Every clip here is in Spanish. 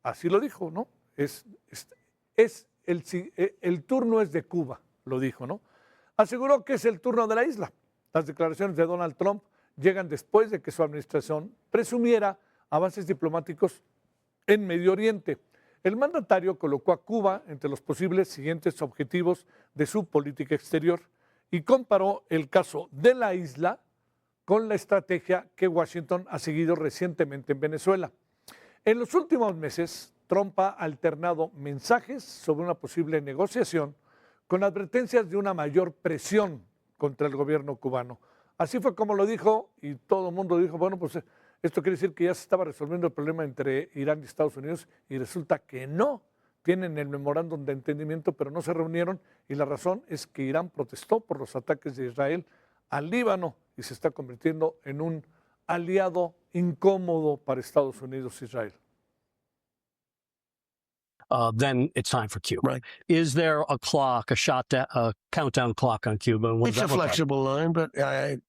así lo dijo, ¿no? El turno es de Cuba, lo dijo, ¿no? Aseguró que es el turno de la isla. Las declaraciones de Donald Trump llegan después de que su administración presumiera avances diplomáticos en Medio Oriente. El mandatario colocó a Cuba entre los posibles siguientes objetivos de su política exterior y comparó el caso de la isla con la estrategia que Washington ha seguido recientemente en Venezuela. En los últimos meses, Trump ha alternado mensajes sobre una posible negociación con advertencias de una mayor presión contra el gobierno cubano. Así fue como lo dijo y todo el mundo dijo, bueno, pues esto quiere decir que ya se estaba resolviendo el problema entre Irán y Estados Unidos y resulta que no. Tienen el memorándum de entendimiento, pero no se reunieron y la razón es que Irán protestó por los ataques de Israel al Líbano y se está convirtiendo en un aliado incómodo para Estados Unidos e Israel. Then it's time for Cuba. Right. Is there a clock, a countdown clock on Cuba? What It's does a that look like? flexible line, but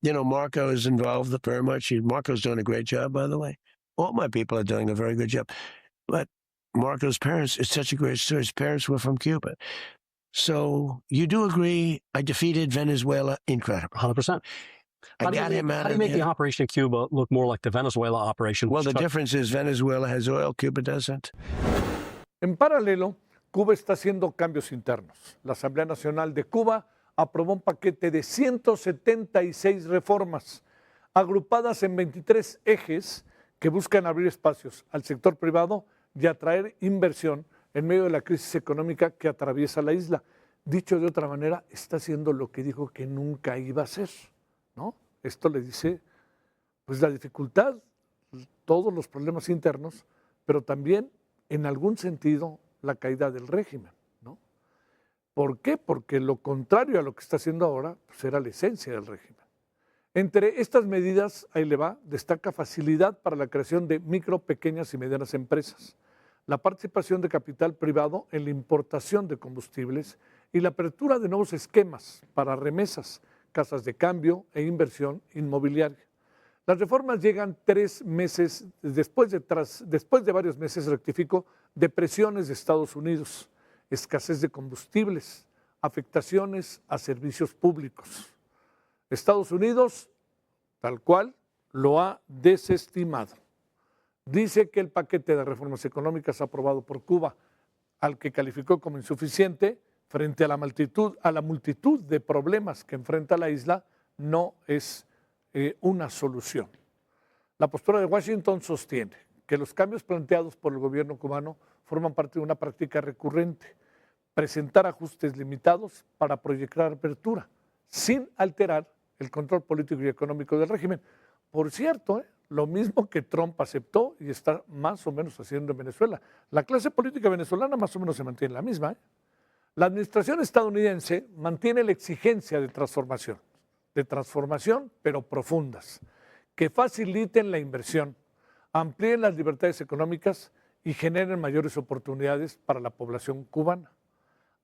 Marco is involved very much. Marco's doing a great job, by the way. All my people are doing a very good job. But Marco's parents, it's such a great story. His parents were from Cuba. So you do agree I defeated Venezuela? Incredible. 100%. I got him out How do you of make the there. operation in Cuba look more like the Venezuela operation? Well, which the took- difference is Venezuela has oil, Cuba doesn't. En paralelo, Cuba está haciendo cambios internos. La Asamblea Nacional de Cuba aprobó un paquete de 176 reformas, agrupadas en 23 ejes que buscan abrir espacios al sector privado y atraer inversión en medio de la crisis económica que atraviesa la isla. Dicho de otra manera, está haciendo lo que dijo que nunca iba a hacer, ¿no? Esto le dice, pues, la dificultad, todos los problemas internos, pero también, en algún sentido, la caída del régimen, ¿no? ¿Por qué? Porque lo contrario a lo que está haciendo ahora, pues, era la esencia del régimen. Entre estas medidas, ahí le va, destaca facilidad para la creación de micro, pequeñas y medianas empresas, la participación de capital privado en la importación de combustibles y la apertura de nuevos esquemas para remesas, casas de cambio e inversión inmobiliaria. Las reformas llegan 3 meses después de varios meses, rectifico, de presiones de Estados Unidos, escasez de combustibles, afectaciones a servicios públicos. Estados Unidos, tal cual, lo ha desestimado. Dice que el paquete de reformas económicas aprobado por Cuba, al que calificó como insuficiente frente a la multitud de problemas que enfrenta la isla, no es una solución. La postura de Washington sostiene que los cambios planteados por el gobierno cubano forman parte de una práctica recurrente, presentar ajustes limitados para proyectar apertura, sin alterar el control político y económico del régimen. Por cierto, lo mismo que Trump aceptó y está más o menos haciendo en Venezuela. La clase política venezolana más o menos se mantiene la misma. La administración estadounidense mantiene la exigencia de transformación pero profundas, que faciliten la inversión, amplíen las libertades económicas y generen mayores oportunidades para la población cubana.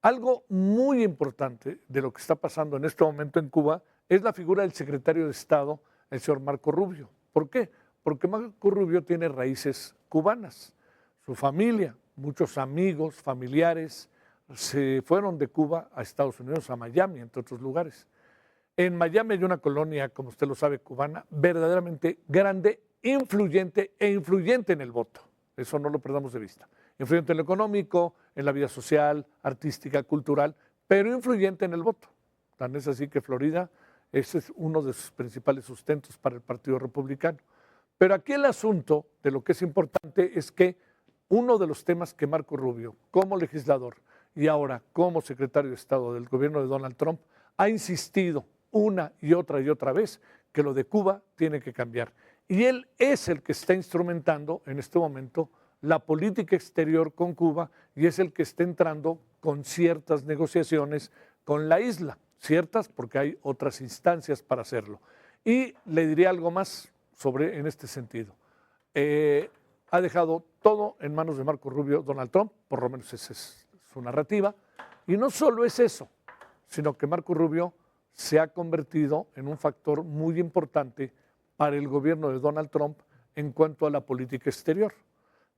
Algo muy importante de lo que está pasando en este momento en Cuba es la figura del secretario de Estado, el señor Marco Rubio. ¿Por qué? Porque Marco Rubio tiene raíces cubanas. Su familia, muchos amigos, familiares, se fueron de Cuba a Estados Unidos, a Miami, entre otros lugares. En Miami hay una colonia, como usted lo sabe, cubana, verdaderamente grande, influyente en el voto. Eso no lo perdamos de vista. Influyente en lo económico, en la vida social, artística, cultural, pero influyente en el voto. Tan es así que Florida, ese es uno de sus principales sustentos para el Partido Republicano. Pero aquí el asunto de lo que es importante es que uno de los temas que Marco Rubio, como legislador y ahora como secretario de Estado del gobierno de Donald Trump, ha insistido una y otra vez que lo de Cuba tiene que cambiar. Y él es el que está instrumentando en este momento la política exterior con Cuba y es el que está entrando con ciertas negociaciones con la isla, ciertas porque hay otras instancias para hacerlo. Y le diré algo más en este sentido. Ha dejado todo en manos de Marco Rubio, Donald Trump, por lo menos esa es su narrativa, y no solo es eso, sino que Marco Rubio se ha convertido en un factor muy importante para el gobierno de Donald Trump en cuanto a la política exterior.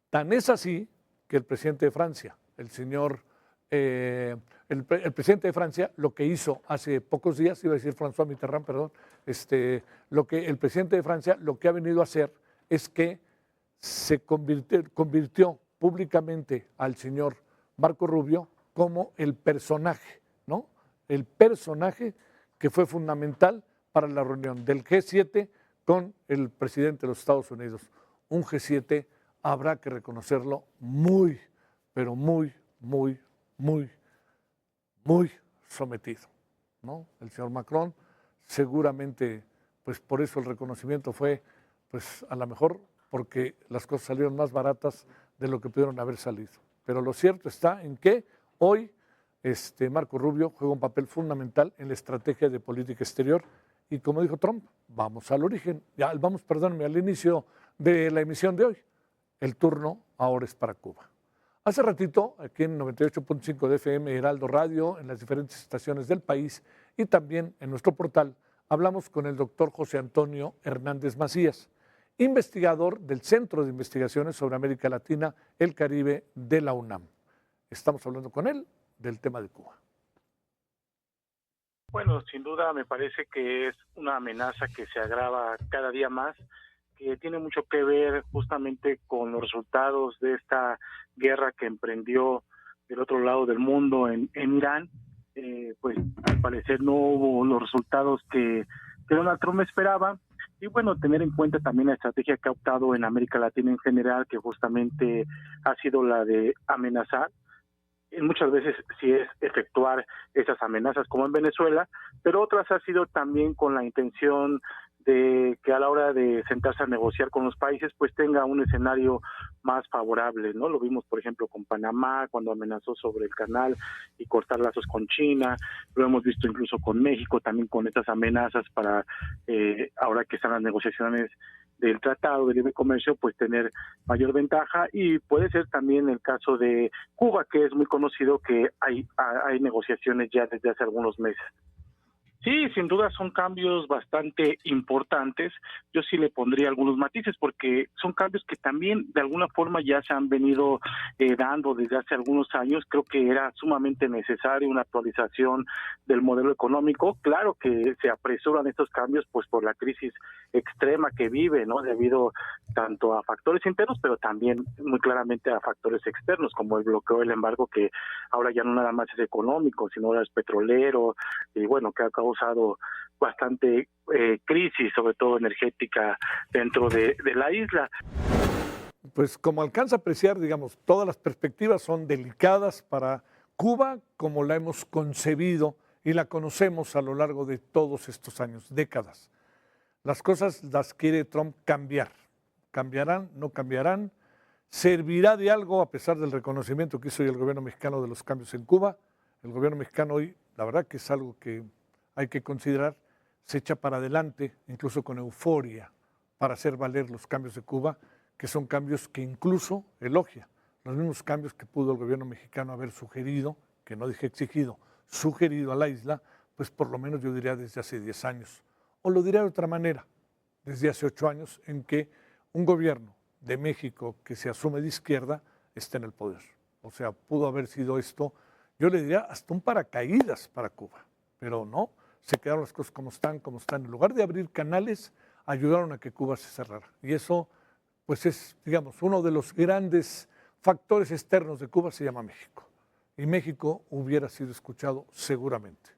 Tan es así que el presidente de Francia, el presidente de Francia, lo que hizo hace pocos días, iba a decir François Mitterrand, perdón, el presidente de Francia lo que ha venido a hacer es que se convirtió públicamente al señor Marco Rubio como el personaje, ¿no? El personaje que fue fundamental para la reunión del G7 con el presidente de los Estados Unidos. Un G7, habrá que reconocerlo, muy, pero muy, muy, muy, muy sometido, ¿no? El señor Macron seguramente, pues por eso el reconocimiento fue, pues a lo mejor porque las cosas salieron más baratas de lo que pudieron haber salido. Pero lo cierto está en que hoy Marco Rubio juega un papel fundamental en la estrategia de política exterior y como dijo Trump, vamos al origen, al inicio de la emisión de hoy. El turno ahora es para Cuba. Hace ratito, aquí en 98.5 de FM, Heraldo Radio, en las diferentes estaciones del país y también en nuestro portal, hablamos con el doctor José Antonio Hernández Macías, investigador del Centro de Investigaciones sobre América Latina, el Caribe de la UNAM. Estamos hablando con él del tema de Cuba. Bueno, sin duda me parece que es una amenaza que se agrava cada día más, que tiene mucho que ver justamente con los resultados de esta guerra que emprendió del otro lado del mundo en Irán. Pues al parecer no hubo los resultados que Donald Trump esperaba. Y bueno, tener en cuenta también la estrategia que ha optado en América Latina en general, que justamente ha sido la de amenazar. Muchas veces sí es efectuar esas amenazas como en Venezuela, pero otras ha sido también con la intención de que a la hora de sentarse a negociar con los países pues tenga un escenario más favorable, ¿no? Lo vimos por ejemplo con Panamá cuando amenazó sobre el canal y cortar lazos con China, lo hemos visto incluso con México también con estas amenazas para ahora que están las negociaciones del Tratado de Libre Comercio, pues tener mayor ventaja, y puede ser también el caso de Cuba, que es muy conocido que hay negociaciones ya desde hace algunos meses. Sí, sin duda son cambios bastante importantes. Yo sí le pondría algunos matices porque son cambios que también de alguna forma ya se han venido dando desde hace algunos años. Creo que era sumamente necesario una actualización del modelo económico. Claro que se apresuran estos cambios pues por la crisis extrema que vive, ¿no? Debido tanto a factores internos, pero también muy claramente a factores externos, como el bloqueo del embargo, que ahora ya no nada más es económico, sino ahora es petrolero, y bueno, que ha causado bastante crisis, sobre todo energética, dentro de la isla. Pues como alcanza a apreciar, digamos, todas las perspectivas son delicadas para Cuba como la hemos concebido y la conocemos a lo largo de todos estos años, décadas. Las cosas las quiere Trump cambiar. ¿Cambiarán? ¿No cambiarán? ¿Servirá de algo a pesar del reconocimiento que hizo hoy el gobierno mexicano de los cambios en Cuba? El gobierno mexicano hoy, la verdad que es algo que hay que considerar, se echa para adelante, incluso con euforia, para hacer valer los cambios de Cuba, que son cambios que incluso elogia. Los mismos cambios que pudo el gobierno mexicano haber sugerido, que no dije exigido, sugerido a la isla, pues por lo menos yo diría desde hace 10 años. O lo diría de otra manera, desde hace 8 años, en que un gobierno de México que se asume de izquierda está en el poder. O sea, pudo haber sido esto, yo le diría, hasta un paracaídas para Cuba. Pero no, se quedaron las cosas como están. En lugar de abrir canales, ayudaron a que Cuba se cerrara. Y eso, pues es, digamos, uno de los grandes factores externos de Cuba, se llama México. Y México hubiera sido escuchado seguramente.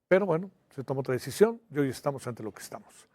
Pero bueno, se tomó otra decisión y hoy estamos ante lo que estamos.